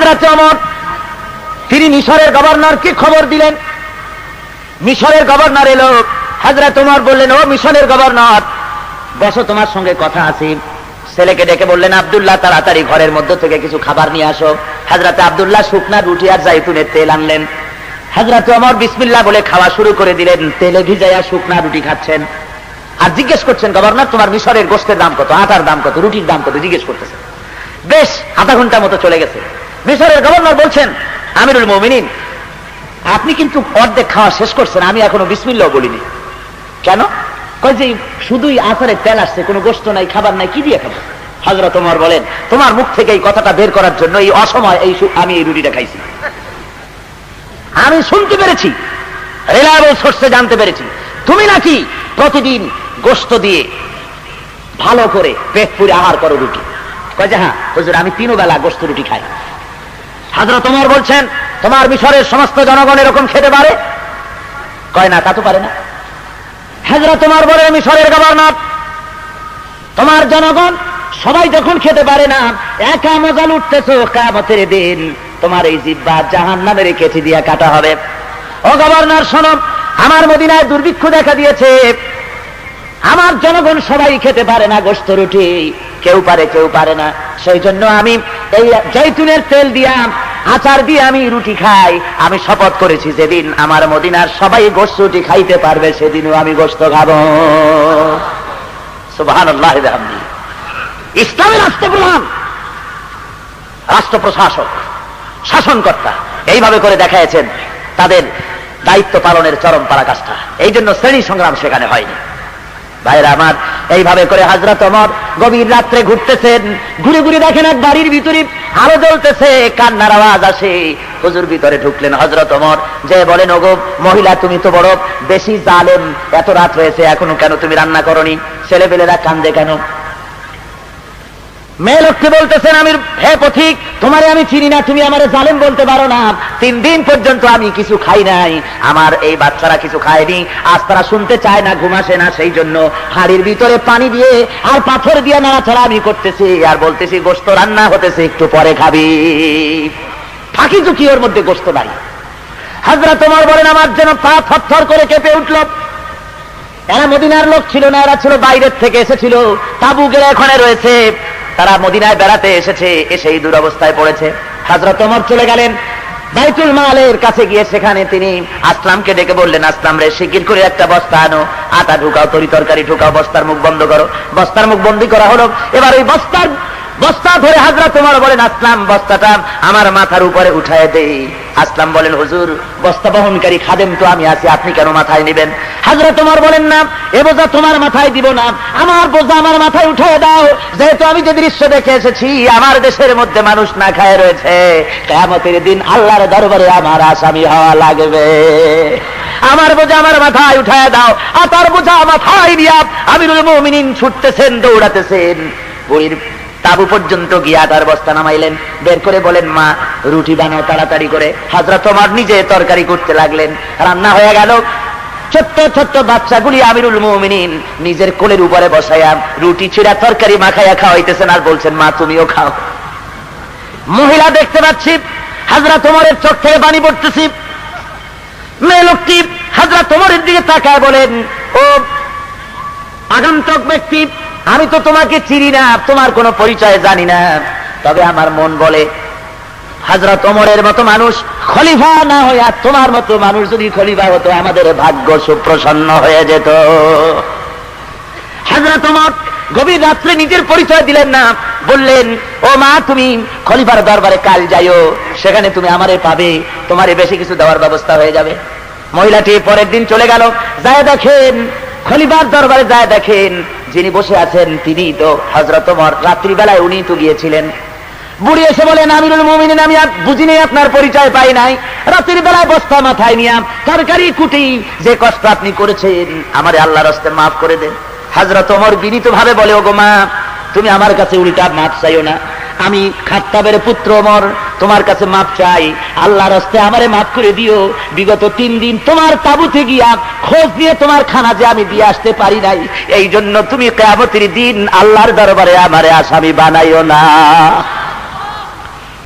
হযরত ওমর তিনি মিশরের গভর্নরকে খবর দিলেন। মিশরের গভর্নর এলো, হযরত ওমর বললেন, ও মিশরের গভর্নর, বসো, তোমার সঙ্গে কথা আছে। ছেলেকে ডেকে বললেন, আব্দুল্লাহ তাড়াতাড়ি ঘরের মধ্য থেকে কিছু খাবার নিয়ে আসো। হযরত আব্দুল্লাহ শুকনা রুটি আর জাইতুনের তেল আনলেন। হযরত ওমর বিসমিল্লাহ বলে খাওয়া শুরু করে দিলেন। তেলে ভিজাইয়া শুকনা রুটি খাচ্ছেন আর জিজ্ঞেস করছেন, গভর্নর তোমার মিশরের গোশতের দাম কত, আটার দাম কত, রুটির দাম কত, জিজ্ঞেস করতেছেন। বেশ আধা ঘন্টা মতো চলে গেছে। মিশরের গভর্নর বলছেন, আমিরুল মুমিনিন, আপনি কিন্তু অর্ধেক খাওয়া শেষ করছেন, আমি এখনো বিসমিল্লাহ বলিনি। কেন? কই যে শুধুই আচারের তেল আসছে, কোনো গোশত নাই, খাবার নাই, কি দিয়ে খাবো? হযরত ওমর বলেন, তোমার মুখ থেকে এই কথাটা বের করার জন্য এই অসময় আমি এই রুটিটা খাইছি। আমি শুনতে পেরেছি, রিলায়েবল সোর্সে জানতে পেরেছি, তুমি নাকি প্রতিদিন গোশত দিয়ে ভালো করে পেট পুরে আহার করো রুটি। কয় যে হ্যাঁ হুজুর, আমি 3 বেলা গোশত রুটি খাই। হযরত ওমর বলছেন, তোমার মিশরের সমস্ত জনগণ এরকম খেতে পারে? কয় না, তা তো পারে না। হযরত ওমর বলেন, মিশরের গভর্নর, তোমার জনগণ সবাই যখন খেতে পারে না, একা মজা লুটতেছো, কিয়ামতের দিন তোমার এই জিহ্বা জাহান্নামের কেচি দিয়ে কাটা হবে। ও গভর্নর শোনো, আমার মদিনায় দুর্ভিক্ষ দেখা দিয়েছে, আমার জনগণ সবাই খেতে পারে না গোশত রুটি, কেউ পারে কেউ পারে না। সেই জন্য আমি এই জৈতুনের তেল দিয়া আচার দিয়ে আমি রুটি খাই। আমি শপথ করেছি, যেদিন আমার মদিনার সবাই গোশত রুটি খাইতে পারবে সেদিনও আমি গোশত খাবো। সুবহানাল্লাহ। ইসলামের রাষ্ট্রপ্রধান, রাষ্ট্র প্রশাসক, শাসনকর্তা এইভাবে করে দেখাইছেন তাদের দায়িত্ব পালনের চরম পরাকাষ্ঠা। এই জন্য শ্রেণী সংগ্রাম সেখানে হয়নি। ভাইরা আমার, এইভাবে করে হযরত ওমর গভীর রাত্রে ঘুরতেছেন, ঘুরে ঘুরে দেখেন এক বাড়ির ভিতরে আলো জ্বলতেছে, কান্নার আওয়াজ আসে। হুজুর ভিতরে ঢুকলেন। হযরত ওমর যে বলেন, ওগো মহিলা, তুমি তো বড় বেশি জালেম, এত রাত হয়েছে এখনো কেন তুমি রান্না করনি? ছেলেপেলেরা কান্দে কেন? মেয়ে লোককে বলতেছেন, আমির হে পথিক, তোমারে আমি চিনি না, তুমি আমারে জালেম বলতে পারো না। 3 দিন পর্যন্ত আমি কিছু খাই নাই, আমার এই বাচ্চারা কিছু খায়নি, আজ তারা শুনতে চায় না, ঘুম আসে না, সেই জন্য হাড়ির ভিতরে পানি দিয়ে আর পাথর দিয়ে নাড়াচাড়া আমি করতেছি আর বলতেছি গোশত রান্না হতেছে, একটু পরে খাবি। ফাঁকি ঝুঁকি ওর মধ্যে গোশত নাই। হযরত ওমর বলেন, আমার যেন পা থরথর করে কেঁপে উঠল। এরা মদিনার লোক ছিল না, এরা ছিল বাইরের থেকে এসেছিল, তাবু গেড়ে এখানে রয়েছে। তারা মদিনায় বেড়াতে এসেছে, এসেই দুরবস্থায় পড়েছে। হযরত ওমর চলে গেলেন বাইতুল মালের কাছে, গিয়ে সেখানে তিনি আসলামকে ডেকে বললেন, আসলাম রে, শিগগির করে একটা বস্তা আনো, আটা ঢুকাও, তরি তরকারি ঢুকাও, বস্তার মুখ বন্ধ করো। বস্তার মুখ বন্ধ করা হলো। এবার ওই বস্তা ধরে হযরত ওমর বলেন, আসলাম বস্তাটা আমার মাথার উপরে উঠায় দেই। আসলাম বলেন, হুজুর বস্তা বহনকারী খাদেম তো আমি আছি, আপনি কেন মাথায় নেবেন? হযরত ওমর বলেন, না, এ বোঝা তোমার মাথায় দিব না, আমার বোঝা আমার মাথায় উঠায় দাও। যেহেতু আমি যে দৃশ্য দেখে এসেছি, আমার দেশের মধ্যে মানুষ না খায় রয়েছে, কিয়ামতের দিন আল্লাহর দরবারে আমার আসামি হওয়া লাগবে। আমার বোঝা আমার মাথায় উঠায় দাও। আর তার বোঝা মাথায় দিয়া আমিরুল মুমিনিন ছুটতেছেন, দৌড়াতেছেন। বুড়ির তাবু পর্যন্ত গিয়া তার বস্তা নামাইলেন, বের করে বলেন, মা রুটি বানাও তাড়াতাড়ি করে। হযরত ওমর নিজে তরকারি করতে লাগলেন। রান্না হয়ে গেল। ছোট্ট ছোট্ট বাচ্চাগুলি আমিরুল মুমিনিন নিজের কোলের উপরে বসাইয়া রুটি ছিঁড়া তরকারি মাখাইয়া খাওয়াইতেছেন আর বলছেন, মা তুমিও খাও। মহিলা দেখতে পাচ্ছি, হযরত ওমরের চোখ থেকে পানি পড়তেছি। মেয়ে লোকটি হযরত ওমরের দিকে তাকায় বলেন, ও আগন্তুক ব্যক্তি, আমি তো তোমাকে চিনি না, তোমার কোনো পরিচয় জানি না, তবে আমার মন বলে হযরত ওমরের মতো মানুষ খলিফা না হইয়া তোমার মতো মানুষ যদি খলিফা হতো, আমাদের ভাগ্য সুপ্রসন্ন হয়ে যেত। হযরত ওমর গভীর রাত্রে নিজের পরিচয় দিলেন না, বললেন, ও মা, তুমি খলিফার দরবারে কাল যাইও, সেখানে তুমি আমারে পাবে, তোমারে বেশি কিছু দেওয়ার ব্যবস্থা হয়ে যাবে। মহিলাটি পরের দিন চলে গেল। যায় দেখেন, খলিফার দরবারে যায় দেখেন যিনি বসে আছেন তিনি তো হযরত ওমর। রাত্রিবেলায় উনি তো গিয়েছিলেন। বুড়ি এসে বলেন, আমিরুল মুমিনিন, আমি বুঝিনি, আপনার পরিচয় পাই নাই। রাত্রির বেলায় বস্তা মাথায় নিয়া তরকারি কুটি যে কষ্ট আপনি করেছেন, আমারে আল্লাহর রাস্তে মাফ করে দেন। হযরত ওমর বিনীত ভাবে বলে, ওগো মা, তুমি আমার কাছে উল্টা মাফ চাইও না, আমি খাত্তাবের পুত্র ওমর তোমার কাছে মাফ চাই, আল্লাহর রাস্তে আমারে মাফ করে দিও। বিগত 3 দিন তোমার তাবুতে গিয়া খোঁজ দিয়ে তোমার খানা যে আমি দিয়ে আসতে পারি নাই, এই জন্য তুমি কিয়ামতের দিন আল্লাহর দরবারে আমারে আসামি বানাইও না।